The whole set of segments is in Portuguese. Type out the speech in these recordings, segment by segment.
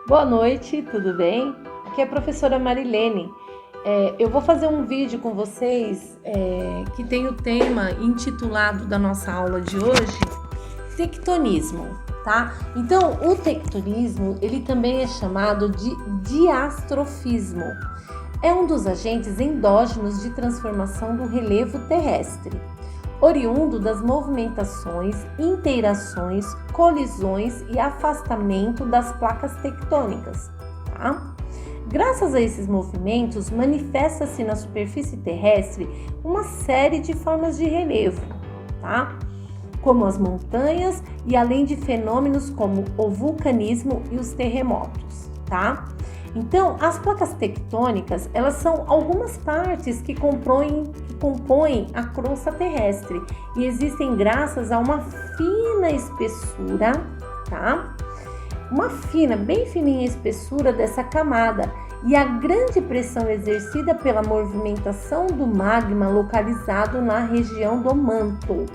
Boa noite, tudo bem? Aqui é a professora Marilene. Eu vou fazer um vídeo com vocês que tem o tema intitulado da nossa aula de hoje, tectonismo, tá? Então, o tectonismo, ele também é chamado de diastrofismo. É um dos agentes endógenos de transformação do relevo terrestre, oriundo das movimentações, interações, colisões e afastamento das placas tectônicas, tá? Graças a esses movimentos, manifesta-se na superfície terrestre uma série de formas de relevo, tá? Como as montanhas e além de fenômenos como o vulcanismo e os terremotos, tá? Então, as placas tectônicas, elas são algumas partes que compõem a crosta terrestre e existem graças a uma fina espessura, tá? Uma fina, bem fininha espessura dessa camada e a grande pressão exercida pela movimentação do magma localizado na região do manto,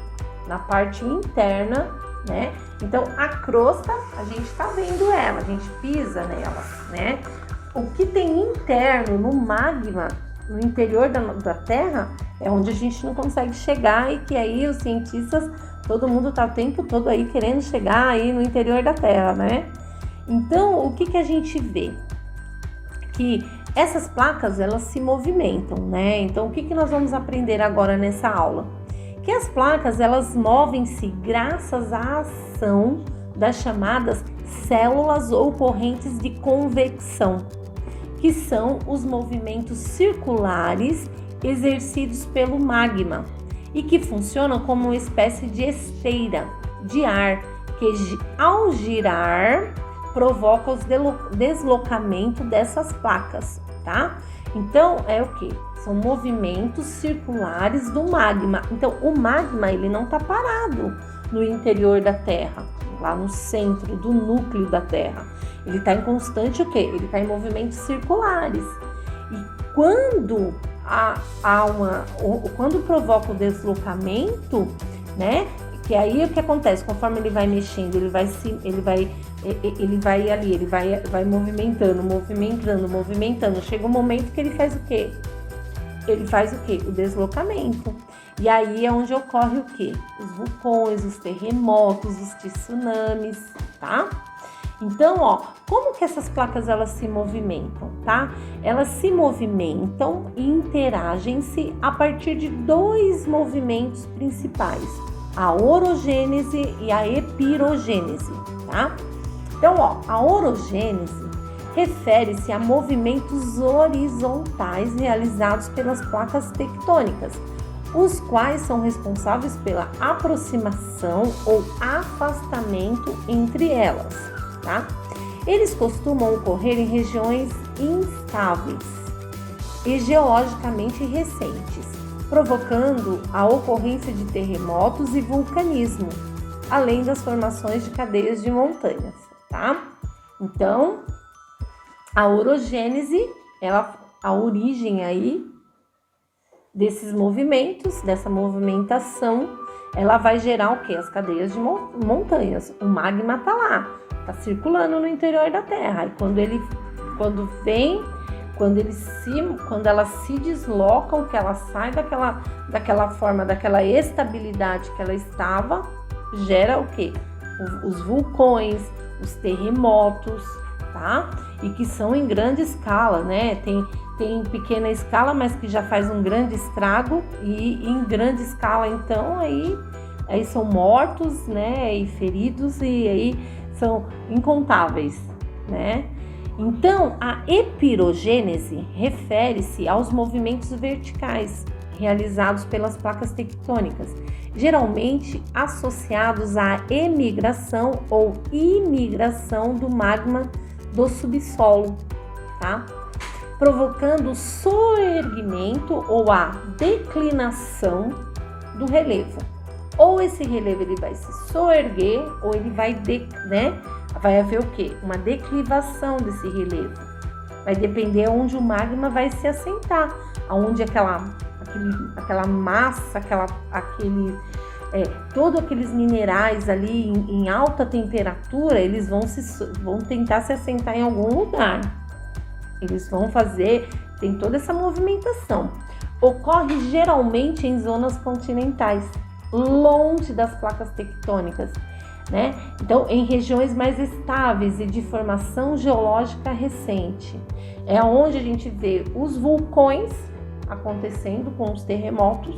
na parte interna, né? Então, a crosta, a gente tá vendo ela, a gente pisa nela, né? O que tem interno no magma, no interior da Terra, é onde a gente não consegue chegar e que aí os cientistas, todo mundo tá o tempo todo aí querendo chegar aí no interior da Terra, né? Então, o que a gente vê? Que essas placas, elas se movimentam, né? Então, o que nós vamos aprender agora nessa aula? Que as placas, elas movem-se graças à ação das chamadas células ou correntes de convecção, que são os movimentos circulares exercidos pelo magma e que funcionam como uma espécie de esteira de ar que, ao girar, provoca o deslocamento dessas placas, tá? Então, é o que? São movimentos circulares do magma. Então, o magma, ele não está parado no interior da Terra, lá no centro do núcleo da Terra. Ele está em constante o quê? Ele está em movimentos circulares. E quando quando provoca o deslocamento, né? Que aí o que acontece? Conforme ele vai mexendo, ele vai movimentando. Chega um momento que ele faz o quê? O deslocamento. E aí é onde ocorre o quê? Os vulcões, os terremotos, os tsunamis, tá? Então, como que essas placas elas se movimentam, tá? Elas se movimentam e interagem-se a partir de dois movimentos principais, a orogênese e a epirogênese, tá? Então, a orogênese refere-se a movimentos horizontais realizados pelas placas tectônicas, os quais são responsáveis pela aproximação ou afastamento entre elas, tá? Eles costumam ocorrer em regiões instáveis e geologicamente recentes, provocando a ocorrência de terremotos e vulcanismo, além das formações de cadeias de montanhas, tá? Então, a orogênese, a origem aí desses movimentos, dessa movimentação, ela vai gerar o quê? As cadeias de montanhas. O magma tá lá, tá circulando no interior da Terra. E quando ela se desloca, que ela sai daquela forma, daquela estabilidade que ela estava, gera o quê? Os vulcões, os terremotos, tá? E que são em grande escala, né? Tem pequena escala, mas que já faz um grande estrago, e em grande escala, então, aí são mortos, né? E feridos, e aí são incontáveis, né? Então, a epirogênese refere-se aos movimentos verticais realizados pelas placas tectônicas, geralmente associados à emigração ou imigração do magma do subsolo, tá? Provocando o soerguimento ou a declinação do relevo. Ou esse relevo ele vai se soerguer ou ele vai, vai haver o quê? Uma declivação desse relevo. Vai depender onde o magma vai se assentar, aonde aquela massa, todos aqueles minerais ali em alta temperatura, eles vão tentar se assentar em algum lugar. Eles vão fazer, tem toda essa movimentação. Ocorre geralmente em zonas continentais, longe das placas tectônicas, né? Então, em regiões mais estáveis e de formação geológica recente. É onde a gente vê os vulcões acontecendo com os terremotos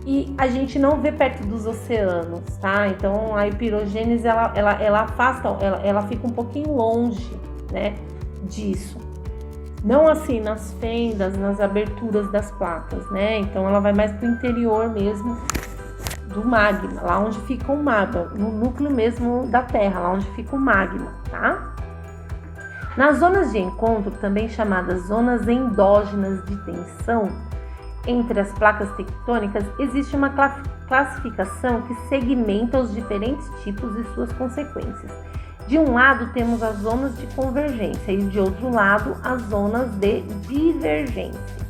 e a gente não vê perto dos oceanos, tá? Então, a pirogênese, ela afasta, ela fica um pouquinho longe, né, disso. Não assim nas fendas, nas aberturas das placas, né? Então, ela vai mais para o interior mesmo do magma, lá onde fica o magma, no núcleo mesmo da Terra, lá onde fica o magma, tá? Nas zonas de encontro, também chamadas zonas endógenas de tensão, entre as placas tectônicas, existe uma classificação que segmenta os diferentes tipos e suas consequências. De um lado, temos as zonas de convergência e de outro lado, as zonas de divergência.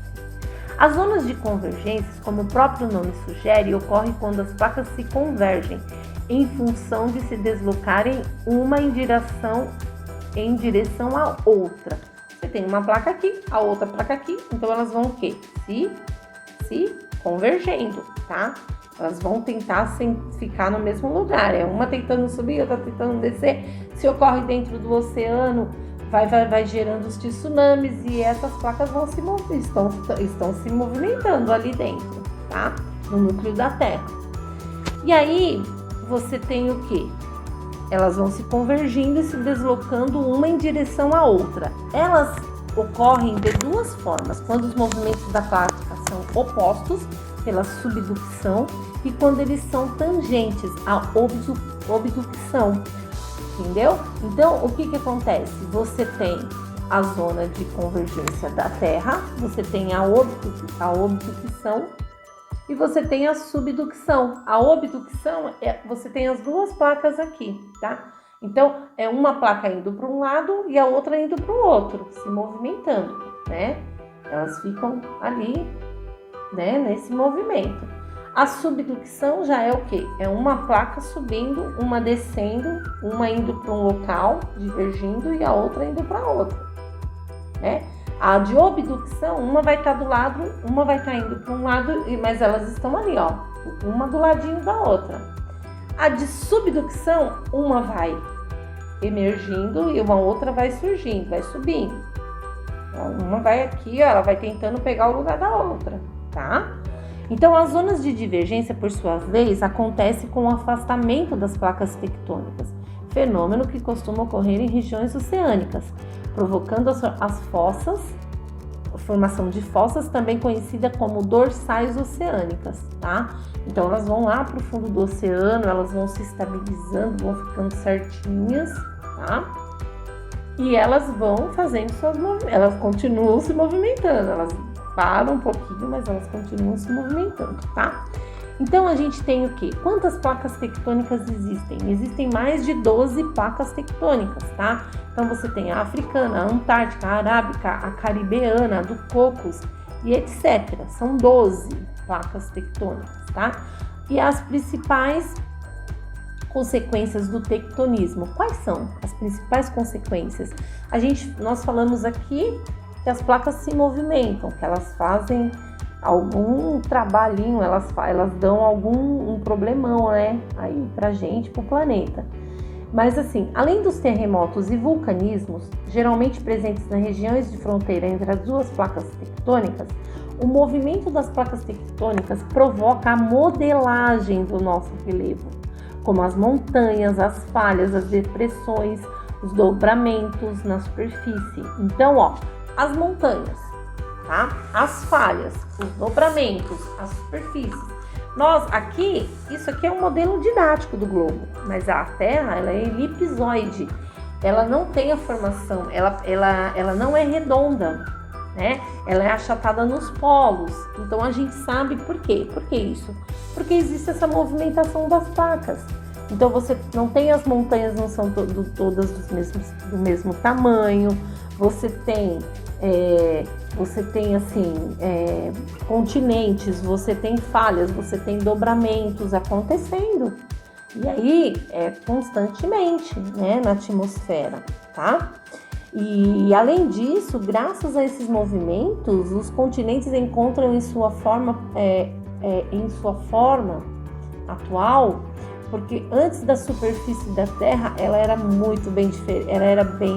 As zonas de convergência, como o próprio nome sugere, ocorrem quando as placas se convergem em função de se deslocarem uma em direção à outra. Você tem uma placa aqui, a outra placa aqui, então elas vão o quê? Se convergendo, tá? Elas vão tentar ficar no mesmo lugar. É uma tentando subir, outra tentando descer. Se ocorre dentro do oceano, vai gerando os tsunamis e essas placas vão estão se movimentando ali dentro, tá? No núcleo da Terra. E aí, você tem o quê? Elas vão se convergindo e se deslocando uma em direção à outra. Elas ocorrem de duas formas, quando os movimentos da placa são opostos, pela subducção, e quando eles são tangentes, a obducção, entendeu? Então, o que acontece? Você tem a zona de convergência da Terra, você tem a obducção e você tem a subducção. A obducção, você tem as duas placas aqui, tá? Então, é uma placa indo para um lado e a outra indo para o outro, se movimentando, né? Elas ficam ali, né, nesse movimento. A subducção já é o quê? É uma placa subindo, uma descendo, uma indo para um local, divergindo, e a outra indo para outra, né? A de obducção, uma vai estar do lado, uma vai estar indo para um lado, mas elas estão ali, ó, uma do ladinho da outra. A de subducção, uma vai emergindo e uma outra vai surgindo, vai subindo. Uma vai aqui, ó, ela vai tentando pegar o lugar da outra, tá? Então, as zonas de divergência, por sua vez, acontecem com o afastamento das placas tectônicas, fenômeno que costuma ocorrer em regiões oceânicas, provocando as fossas, a formação de fossas, também conhecida como dorsais oceânicas, tá? Então, elas vão lá para o fundo do oceano, elas vão se estabilizando, vão ficando certinhas, tá? E elas vão fazendo suas movimentos, elas continuam se movimentando, elas param um pouquinho, mas elas continuam se movimentando, tá? Então, a gente tem o quê? Quantas placas tectônicas existem? Existem mais de 12 placas tectônicas, tá? Então, você tem a africana, a antártica, a arábica, a caribeana, a do Cocos e etc. São 12 placas tectônicas, tá? E as principais consequências do tectonismo. Quais são as principais consequências? Nós falamos aqui que as placas se movimentam, que elas fazem algum trabalhinho, elas dão um problemão, né, aí pra gente, pro planeta. Mas assim, além dos terremotos e vulcanismos, geralmente presentes nas regiões de fronteira entre as duas placas tectônicas, o movimento das placas tectônicas provoca a modelagem do nosso relevo, como as montanhas, as falhas, as depressões, os dobramentos na superfície. Então, ó, as montanhas, tá? As falhas, os dobramentos, as superfícies. Isso aqui é um modelo didático do globo, mas a Terra, ela é elipsoide. Ela não tem a formação, ela não é redonda, né? Ela é achatada nos polos. Então, a gente sabe por quê. Por que isso? Porque existe essa movimentação das placas. Então, você não tem, as montanhas não são todas do mesmo tamanho. Você tem você tem assim, continentes, você tem falhas, você tem dobramentos acontecendo. E aí, constantemente, né, na atmosfera, tá? E além disso, graças a esses movimentos, os continentes encontram em sua forma atual, porque antes da superfície da Terra, ela era bem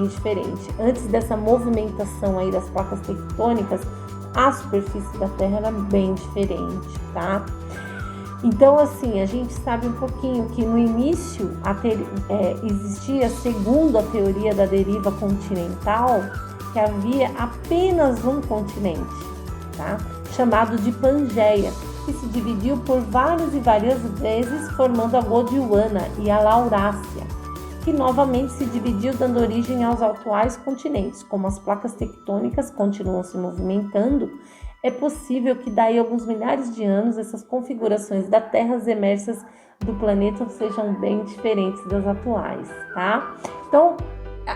diferente. Antes dessa movimentação aí das placas tectônicas, a superfície da Terra era bem diferente, tá? Então, assim, a gente sabe um pouquinho que no início existia, segundo a teoria da deriva continental, que havia apenas um continente, tá? Chamado de Pangeia, que se dividiu por várias vezes, formando a Gondwana e a Laurásia, que novamente se dividiu, dando origem aos atuais continentes. Como as placas tectônicas continuam se movimentando, é possível que daí alguns milhares de anos essas configurações das terras emersas do planeta sejam bem diferentes das atuais, tá? Então,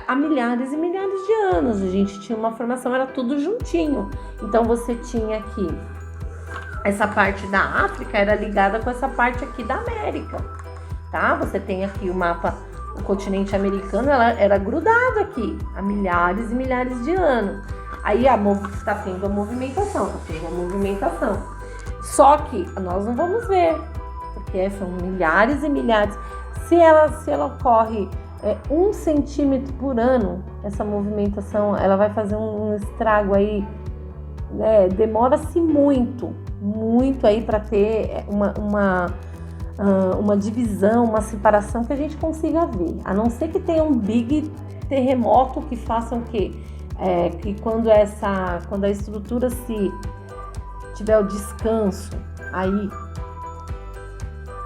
há milhares e milhares de anos a gente tinha uma formação, era tudo juntinho. Então você tinha aqui essa parte da África era ligada com essa parte aqui da América, tá? Você tem aqui o mapa, o continente americano, ela era grudado aqui há milhares e milhares de anos. Aí está tendo a movimentação, Só que nós não vamos ver, porque são milhares e milhares. Se ela ocorre 1 centímetro por ano, essa movimentação, ela vai fazer um estrago aí, né? Demora-se muito aí para ter uma divisão, uma separação que a gente consiga ver. A não ser que tenha um big terremoto que faça o quê? Que quando a estrutura se tiver o descanso aí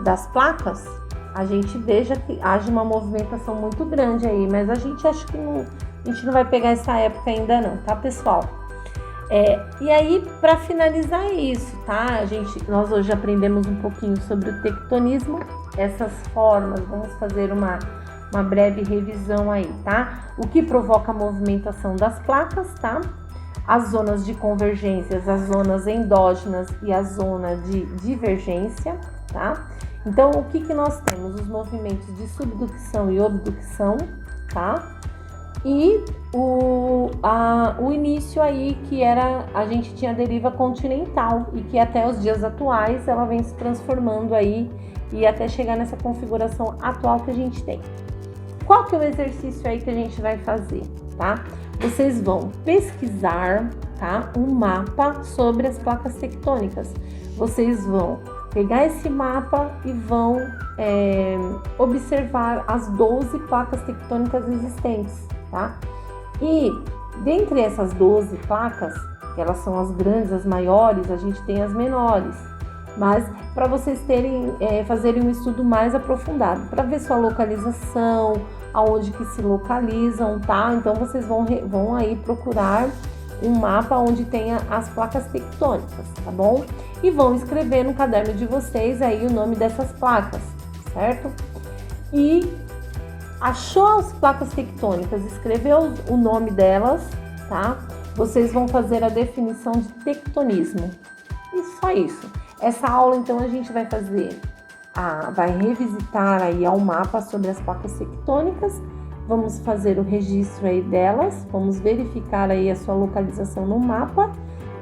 das placas, a gente veja que haja uma movimentação muito grande aí, mas a gente acha que a gente não vai pegar essa época ainda não, tá, pessoal? E aí, para finalizar isso, tá? Nós hoje aprendemos um pouquinho sobre o tectonismo, essas formas, vamos fazer uma breve revisão aí, tá? O que provoca a movimentação das placas, tá? As zonas de convergências, as zonas endógenas e a zona de divergência, tá? Então, o que nós temos? Os movimentos de subducção e abducção, tá? E o início aí, que a gente tinha a deriva continental e que até os dias atuais ela vem se transformando aí e até chegar nessa configuração atual que a gente tem. Qual que é o exercício aí que a gente vai fazer, tá? Vocês vão pesquisar, tá? Um mapa sobre as placas tectônicas. Vocês vão pegar esse mapa e vão observar as 12 placas tectônicas existentes, tá? E dentre essas 12 placas, que elas são as grandes, as maiores, a gente tem as menores. Mas para vocês fazerem um estudo mais aprofundado, para ver sua localização, aonde que se localizam, tá? Então vocês vão aí procurar um mapa onde tenha as placas tectônicas, tá bom? E vão escrever no caderno de vocês aí o nome dessas placas, certo? E achou as placas tectônicas, escreveu o nome delas, tá? Vocês vão fazer a definição de tectonismo. E só isso. Essa aula, então, a gente vai revisitar aí ao mapa sobre as placas tectônicas, vamos fazer o registro aí delas, vamos verificar aí a sua localização no mapa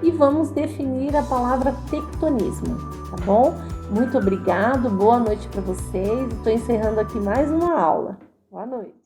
e vamos definir a palavra tectonismo, tá bom? Muito obrigado, boa noite para vocês, estou encerrando aqui mais uma aula. Boa noite.